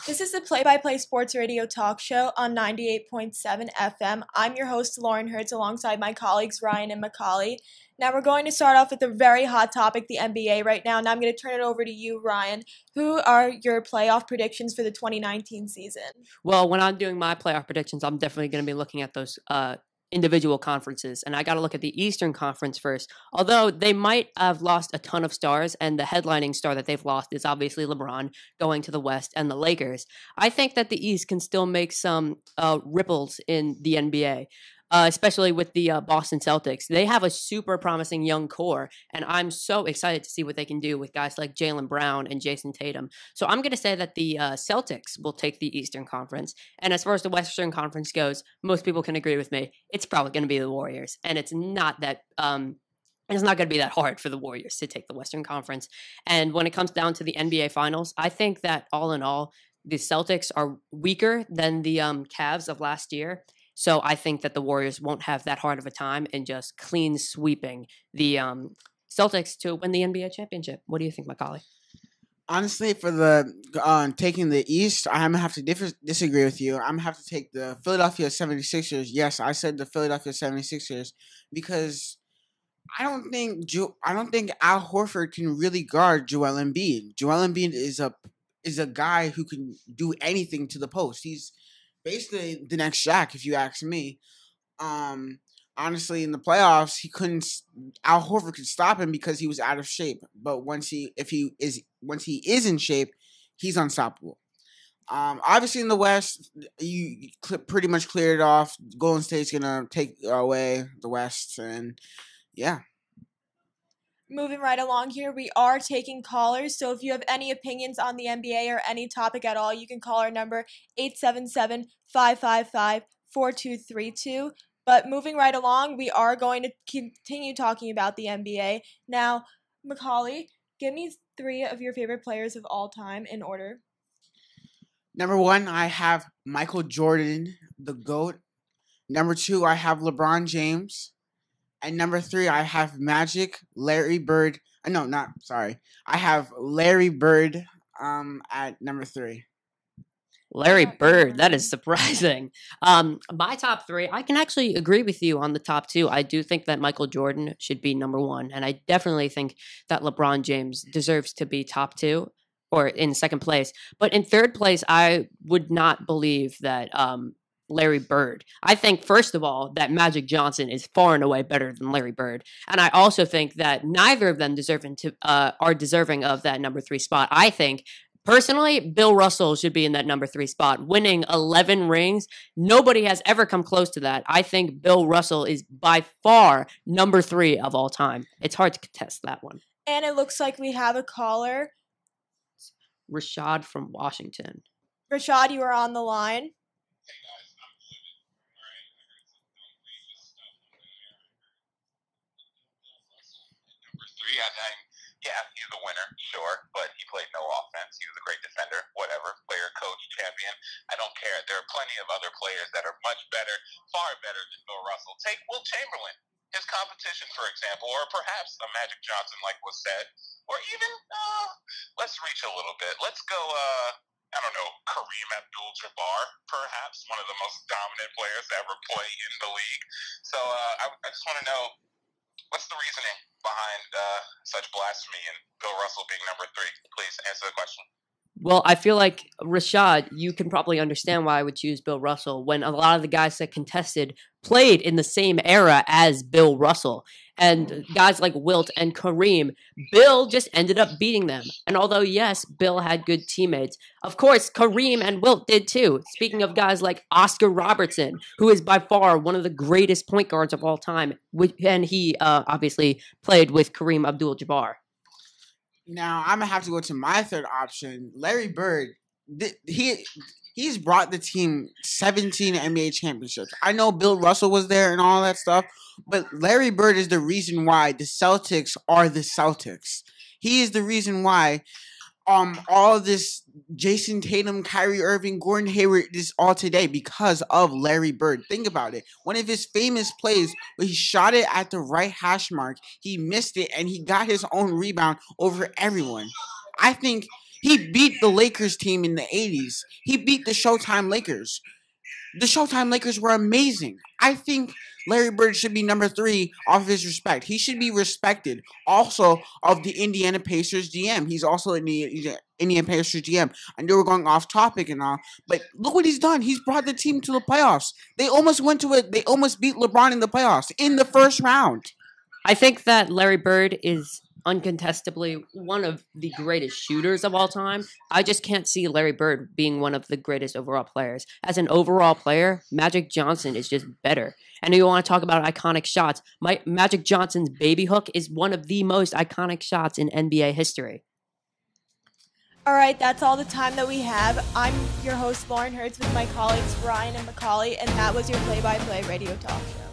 This is the play-by-play sports radio talk show on 98.7 FM. I'm your host, Lauren Hertz, alongside my colleagues, Ryan and Macaulay. Now, we're going to start off with a very hot topic, the NBA, right now. Now, I'm going to turn it over to you, Ryan. Who are your playoff predictions for the 2019 season? Well, when I'm doing my playoff predictions, I'm definitely going to be looking at those individual conferences, and I got to look at the Eastern Conference first. Although they might have lost a ton of stars, and the headlining star that they've lost is obviously LeBron going to the West and the Lakers. I think that the East can still make some ripples in the NBA. Especially with the Boston Celtics. They have a super promising young core, and I'm so excited to see what they can do with guys like Jaylen Brown and Jason Tatum. So I'm going to say that the Celtics will take the Eastern Conference. And as far as the Western Conference goes, most people can agree with me. It's probably going to be the Warriors, and it's not that it's not going to be that hard for the Warriors to take the Western Conference. And when it comes down to the NBA Finals, I think that all in all, the Celtics are weaker than the Cavs of last year. So I think that the Warriors won't have that hard of a time in just clean sweeping the Celtics to win the NBA championship. What do you think, Macaulay? Honestly, for the taking the East, I'm going to have to disagree with you. I'm going to have to take the Philadelphia 76ers. Yes, I said the Philadelphia 76ers because I don't think Al Horford can really guard Joel Embiid. Joel Embiid is a guy who can do anything to the post. He's basically the next Shaq, if you ask me. Honestly, in the playoffs, Al Horford could stop him because he was out of shape. But once he is in shape, he's unstoppable. Obviously in the West, you pretty much cleared it off. Golden State's gonna take away the West, and yeah. Moving right along here, we are taking callers, so if you have any opinions on the NBA or any topic at all, you can call our number 877-555-4232. But moving right along, we are going to continue talking about the NBA. Now, Macaulay, give me 3 of your favorite players of all time in order. Number 1, I have Michael Jordan, the GOAT. Number 2, I have LeBron James. And number 3, I have Magic, Larry Bird. I have Larry Bird at number 3. Larry Bird, that is surprising. My top 3, I can actually agree with you on the top 2. I do think that Michael Jordan should be number 1, and I definitely think that LeBron James deserves to be top 2 or in second place. But in third place, I would not believe that Larry Bird. I think, first of all, that Magic Johnson is far and away better than Larry Bird. And I also think that neither of them are deserving of that number 3 spot. I think, personally, Bill Russell should be in that number 3 spot, winning 11 rings. Nobody has ever come close to that. I think Bill Russell is by far number 3 of all time. It's hard to contest that one. And it looks like we have a caller. Rashad from Washington. Rashad, you are on the line. Yeah, he's a winner, sure, but he played no offense. He was a great defender, whatever, player, coach, champion. I don't care. There are plenty of other players that are much better, far better than Bill Russell. Take Wilt Chamberlain, his competition, for example, or perhaps a Magic Johnson, like was said, or even, let's reach a little bit. Let's go, I don't know, Kareem Abdul-Jabbar, perhaps, one of the most dominant players to ever play in the league. So I just want to know, what's the reasoning behind such blasphemy and Bill Russell being number 3? Please answer the question. Well, I feel like, Rashad, you can probably understand why I would choose Bill Russell when a lot of the guys that contested played in the same era as Bill Russell. And guys like Wilt and Kareem, Bill just ended up beating them. And although, yes, Bill had good teammates, of course, Kareem and Wilt did too. Speaking of guys like Oscar Robertson, who is by far one of the greatest point guards of all time, and he obviously played with Kareem Abdul-Jabbar. Now, I'm going to have to go to my third option. Larry Bird, he's brought the team 17 NBA championships. I know Bill Russell was there and all that stuff, but Larry Bird is the reason why the Celtics are the Celtics. He is the reason why all this Jason Tatum, Kyrie Irving, Gordon Hayward is all today because of Larry Bird. Think about it. One of his famous plays where he shot it at the right hash mark, he missed it, and he got his own rebound over everyone. I think He beat the Lakers team in the 80s. He beat the Showtime Lakers. The Showtime Lakers were amazing. I think Larry Bird should be number 3 off his respect. He should be respected also of the Indiana Pacers GM. He's also in the Indiana Pacers GM. I know we're going off topic and all, but look what he's done. He's brought the team to the playoffs. They almost went to it. They almost beat LeBron in the playoffs in the first round. I think that Larry Bird is uncontestably one of the greatest shooters of all time. I just can't see Larry Bird being one of the greatest overall players. As an overall player, Magic Johnson is just better. And you want to talk about iconic shots. Magic Johnson's baby hook is one of the most iconic shots in NBA history. All right, that's all the time that we have. I'm your host, Lauren Hertz, with my colleagues Ryan and Macaulay, and that was your play-by-play radio talk show.